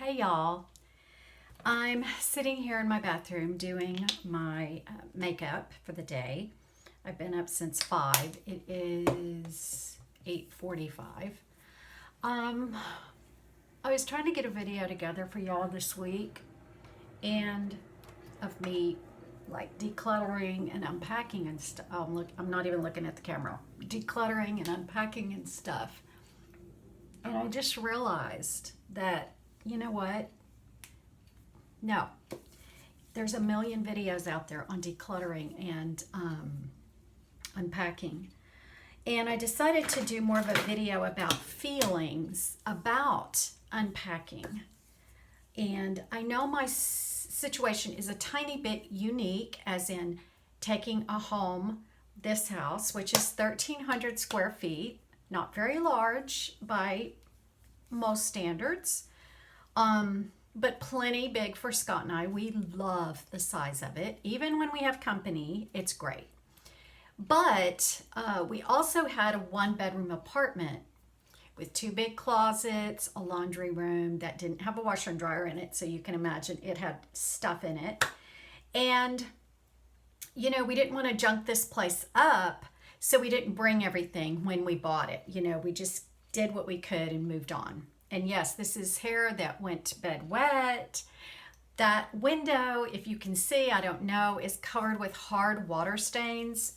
Hey y'all, I'm sitting here in my bathroom doing my makeup for the day. I've been up since 5. It is 8:45. Um, I was trying to get a video together for y'all this week and of me like decluttering and unpacking and stuff. Oh, look, I'm not even looking at the camera. Decluttering and unpacking and stuff. And I just realized that, you know what? No, there's a million videos out there on decluttering and unpacking. And I decided to do more of a video about feelings about unpacking. And I know my situation is a tiny bit unique, as in taking a home, this house, which is 1,300 square feet, not very large by most standards, but plenty big for Scott and I. We love the size of it. Even when we have company, it's great. But we also had a 1-bedroom apartment with 2 big closets, a laundry room that didn't have a washer and dryer in it, so you can imagine it had stuff in it. And, you know, we didn't want to junk this place up, so we didn't bring everything when we bought it. You know, we just did what we could and moved on. And yes, this is hair that went to bed wet. That window, if you can see, I don't know, is covered with hard water stains.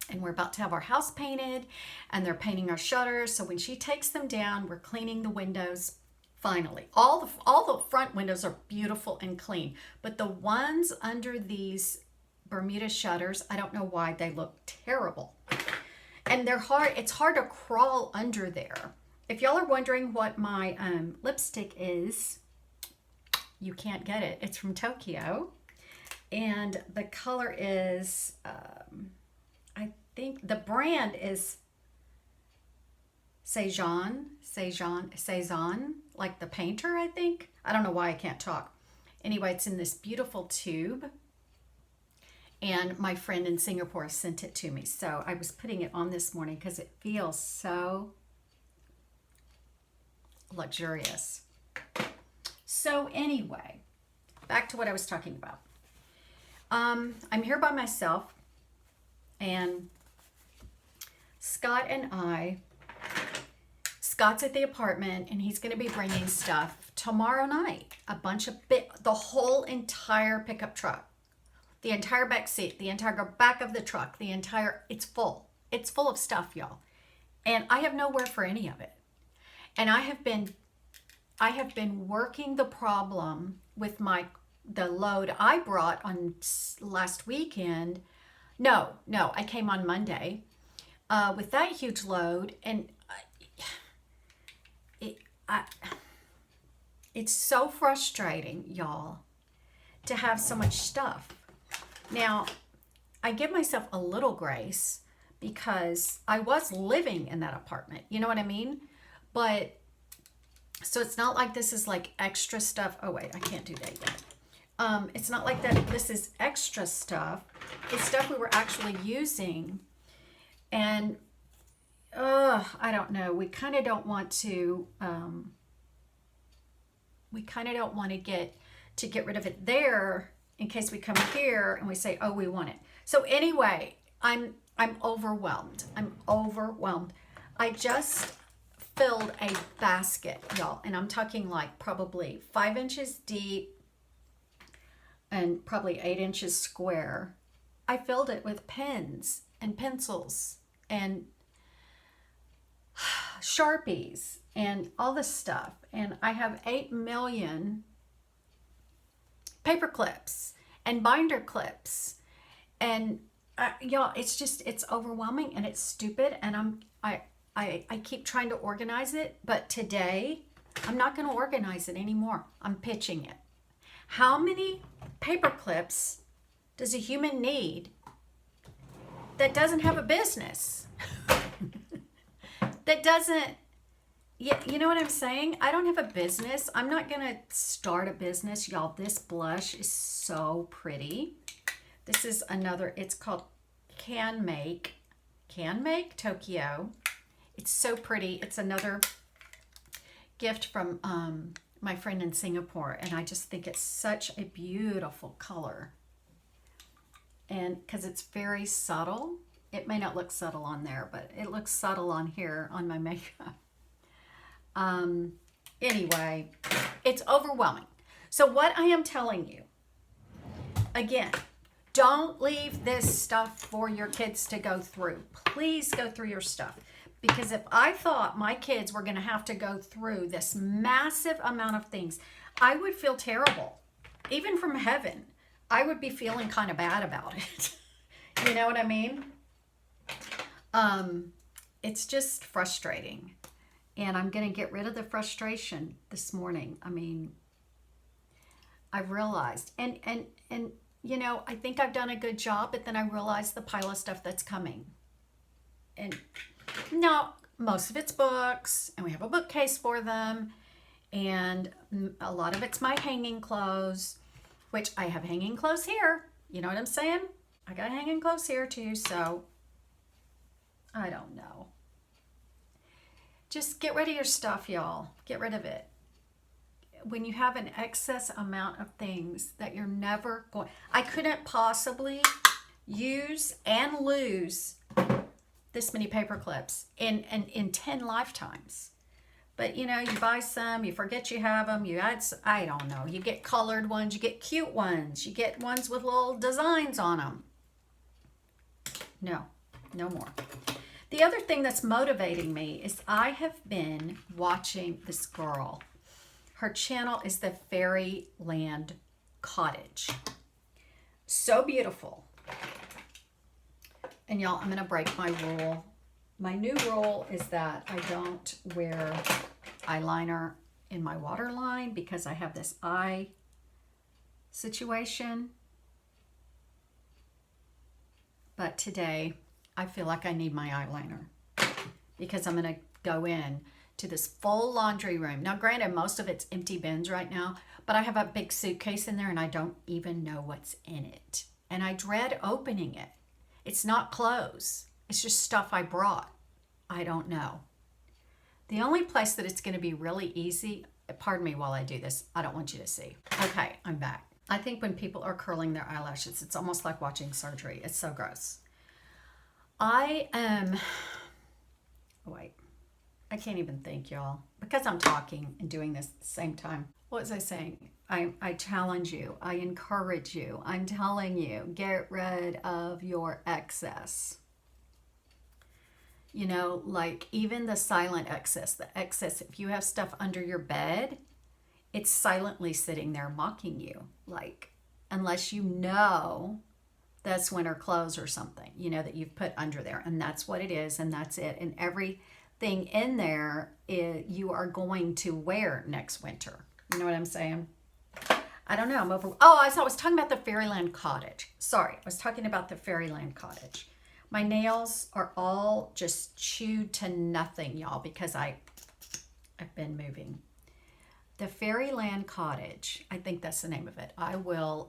And we're about to have our house painted, and they're painting our shutters. So when she takes them down, we're cleaning the windows. Finally, all the front windows are beautiful and clean, but the ones under these Bermuda shutters, I don't know why they look terrible. And they're hard. It's hard to crawl under there. If y'all are wondering what my lipstick is, you can't get it. It's from Tokyo, and the color is. I think the brand is Cezanne, like the painter, I think. I don't know why I can't talk. Anyway, it's in this beautiful tube. And my friend in Singapore sent it to me. So I was putting it on this morning because it feels so luxurious. So anyway, back to what I was talking about. I'm here by myself. And Scott and I, Scott's at the apartment, and he's going to be bringing stuff tomorrow night. The whole entire pickup truck, the entire back seat, the entire back of the truck, it's full. It's full of stuff, y'all. And I have nowhere for any of it. And I have been working the problem with the load I brought on last weekend. No, I came on Monday with that huge load, and it's so frustrating, y'all, to have so much stuff. Now, I give myself a little grace because I was living in that apartment, you know what I mean? But, so it's not like this is like extra stuff. Oh wait, I can't do that yet. It's not like that this is extra stuff. It's stuff we were actually using. And, I don't know. We kind of don't want to, get rid of it there in case we come here and we say, oh, we want it. So anyway, I'm overwhelmed. I just filled a basket, y'all. And I'm talking like probably 5 inches deep and probably 8 inches square. I filled it with pens and pencils and Sharpies and all this stuff. And I have 8 million paper clips and binder clips. And y'all, it's overwhelming and it's stupid. And I keep trying to organize it, but today I'm not going to organize it anymore. I'm pitching it. How many paper clips does a human need that doesn't have a business? That doesn't, you know what I'm saying? I don't have a business. I'm not going to start a business. Y'all, this blush is so pretty. This is another, it's called Can Make Tokyo. It's so pretty. It's another gift from my friend in Singapore, and I just think it's such a beautiful color. And because it's very subtle, it may not look subtle on there, but it looks subtle on here on my makeup. Anyway, it's overwhelming. So what I am telling you, again, don't leave this stuff for your kids to go through. Please go through your stuff. Because if I thought my kids were going to have to go through this massive amount of things, I would feel terrible. Even from heaven, I would be feeling kind of bad about it. You know what I mean? It's just frustrating. And I'm going to get rid of the frustration this morning. I mean, I've realized, and you know, I think I've done a good job, but then I realized the pile of stuff that's coming. And no, most of it's books, and we have a bookcase for them, and a lot of it's my hanging clothes, which I have hanging clothes here. You know what I'm saying? I got hanging clothes here too, so I don't know. Just get rid of your stuff, y'all. Get rid of it. When you have an excess amount of things that you're never going... I couldn't possibly use and lose this many paper clips in 10 lifetimes. But, you know, you buy some, you forget you have them, you add some, I don't know. You get colored ones, you get cute ones, you get ones with little designs on them. No, no more. The other thing that's motivating me is I have been watching this girl. Her channel is the Fairyland Cottage. So beautiful. And y'all, I'm going to break my rule. My new rule is that I don't wear eyeliner in my waterline because I have this eye situation. But today, I feel like I need my eyeliner because I'm going to go in to this full laundry room. Now, granted, most of it's empty bins right now, but I have a big suitcase in there and I don't even know what's in it. And I dread opening it. It's not clothes. It's just stuff I brought. I don't know. The only place that it's going to be really easy, pardon me while I do this, I don't want you to see. Okay, I'm back. I think when people are curling their eyelashes, it's almost like watching surgery. It's so gross. I can't even think, y'all, because I'm talking and doing this at the same time. What was I saying? I challenge you. I encourage you. I'm telling you, get rid of your excess. You know, like even the silent excess, the excess, if you have stuff under your bed, it's silently sitting there mocking you. Like, unless you know that's winter clothes or something, you know, that you've put under there. And that's what it is, and that's it. And everything in there you are going to wear next winter. You know what I'm saying? I don't know. I'm over. Oh, I was talking about the Fairyland Cottage. Sorry, I was talking about the Fairyland Cottage. My nails are all just chewed to nothing, y'all, because I've been moving. The Fairyland Cottage, I think that's the name of it. I will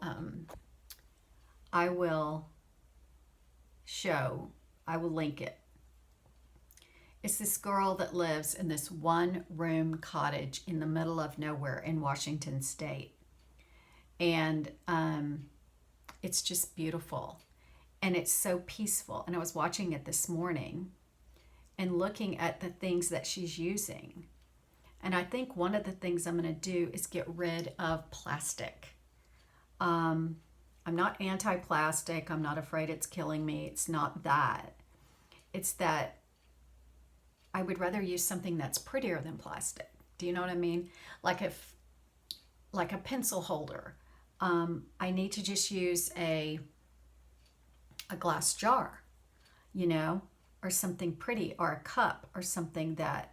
link it. It's this girl that lives in this one-room cottage in the middle of nowhere in Washington State. And it's just beautiful. And it's so peaceful. And I was watching it this morning and looking at the things that she's using. And I think one of the things I'm going to do is get rid of plastic. I'm not anti-plastic. I'm not afraid it's killing me. It's not that. It's that I would rather use something that's prettier than plastic. Do you know what I mean? Like a pencil holder. I need to just use a glass jar, you know, or something pretty, or a cup, or something that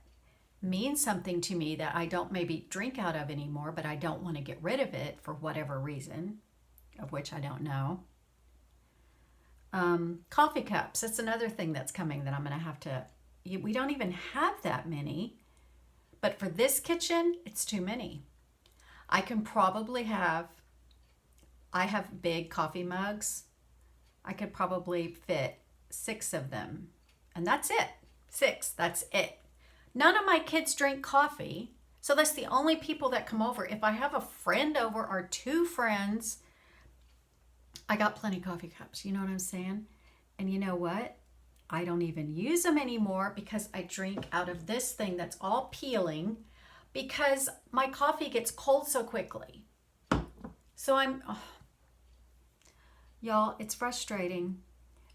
means something to me that I don't maybe drink out of anymore, but I don't want to get rid of it for whatever reason, of which I don't know. Coffee cups, that's another thing that's coming that I'm going to have to, we don't even have that many, but for this kitchen, it's too many. I can probably I have big coffee mugs. I could probably fit 6 of them, and that's it. 6, that's it. None of my kids drink coffee, So that's the only people that come over. If I have a friend over or 2 friends, I got plenty of coffee cups. You know what I'm saying? And you know what? I don't even use them anymore because I drink out of this thing that's all peeling because my coffee gets cold so quickly. So y'all, it's frustrating,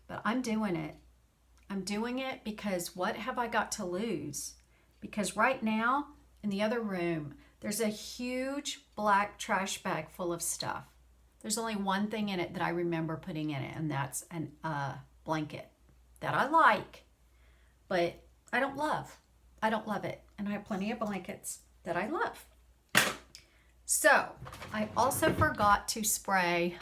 but I'm doing it. I'm doing it because what have I got to lose? Because right now in the other room, there's a huge black trash bag full of stuff. There's only one thing in it that I remember putting in it, and that's a blanket that I like, but I don't love. I don't love it. And I have plenty of blankets that I love. So I also forgot to spray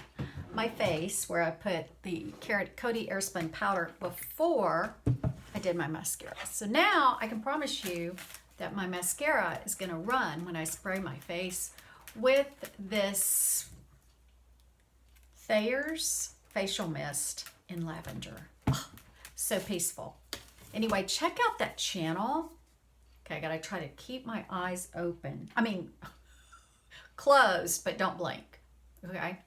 my face where I put the Coty Airspun powder before I did my mascara. So now I can promise you that my mascara is going to run when I spray my face with this Thayer's facial mist in lavender. Oh, so peaceful. Anyway, check out that channel. Okay, I got to try to keep my eyes open. I mean, closed, but don't blink. Okay.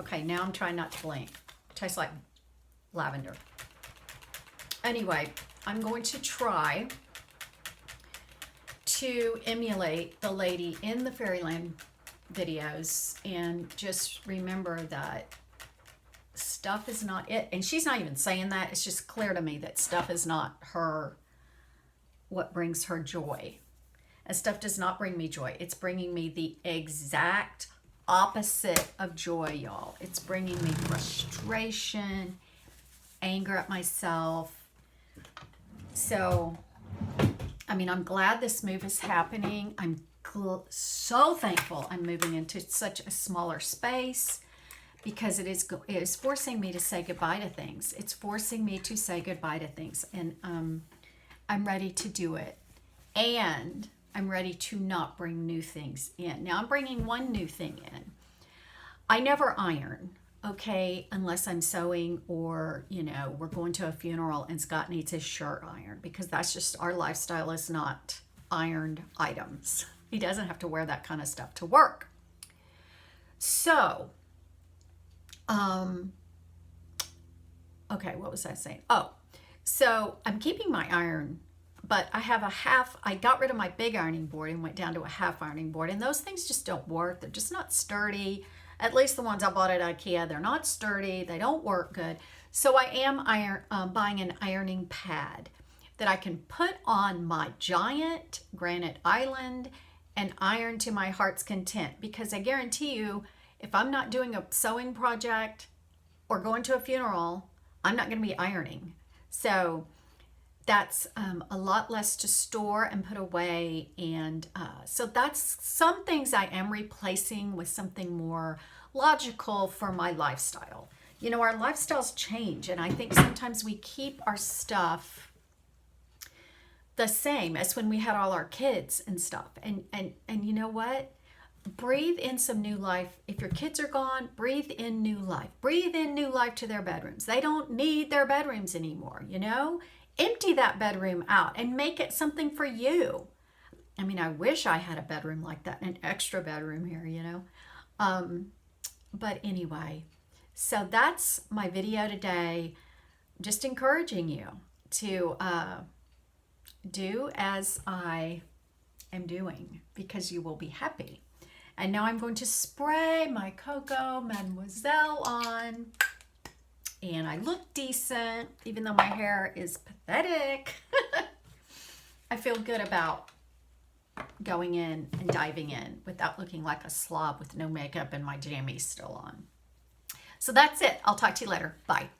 Okay, now I'm trying not to blink. It tastes like lavender. Anyway, I'm going to try to emulate the lady in the Fairyland videos and just remember that stuff is not it. And she's not even saying that. It's just clear to me that stuff is not what brings her joy. And stuff does not bring me joy. It's bringing me the exact opposite of joy, y'all. It's bringing me frustration, anger at myself. So, I mean, I'm glad this move is happening. I'm so thankful I'm moving into such a smaller space because it is forcing me to say goodbye to things. It's forcing me to say goodbye to things. And I'm ready to do it. And I'm ready to not bring new things in. Now I'm bringing one new thing in. I never iron, okay, unless I'm sewing or, you know, we're going to a funeral and Scott needs his shirt ironed because that's just, our lifestyle is not ironed items. He doesn't have to wear that kind of stuff to work. So, okay, what was I saying? Oh, so I'm keeping my iron, but I have I got rid of my big ironing board and went down to a half ironing board, and those things just don't work. They're just not sturdy. At least the ones I bought at IKEA, they're not sturdy. They don't work good. So I am buying an ironing pad that I can put on my giant granite island and iron to my heart's content, because I guarantee you, if I'm not doing a sewing project or going to a funeral, I'm not going to be ironing. So that's a lot less to store and put away. And so that's some things I am replacing with something more logical for my lifestyle. You know, our lifestyles change, and I think sometimes we keep our stuff the same as when we had all our kids and stuff. And you know what? Breathe in some new life. If your kids are gone, breathe in new life. Breathe in new life to their bedrooms. They don't need their bedrooms anymore, you know? Empty that bedroom out and make it something for you. I mean, I wish I had a bedroom like that, an extra bedroom here, you know? But anyway, so that's my video today. Just encouraging you to do as I am doing, because you will be happy. And now I'm going to spray my Cocoa Mademoiselle on. And I look decent, even though my hair is pathetic. I feel good about going in and diving in without looking like a slob with no makeup and my jammies still on. So that's it. I'll talk to you later. Bye.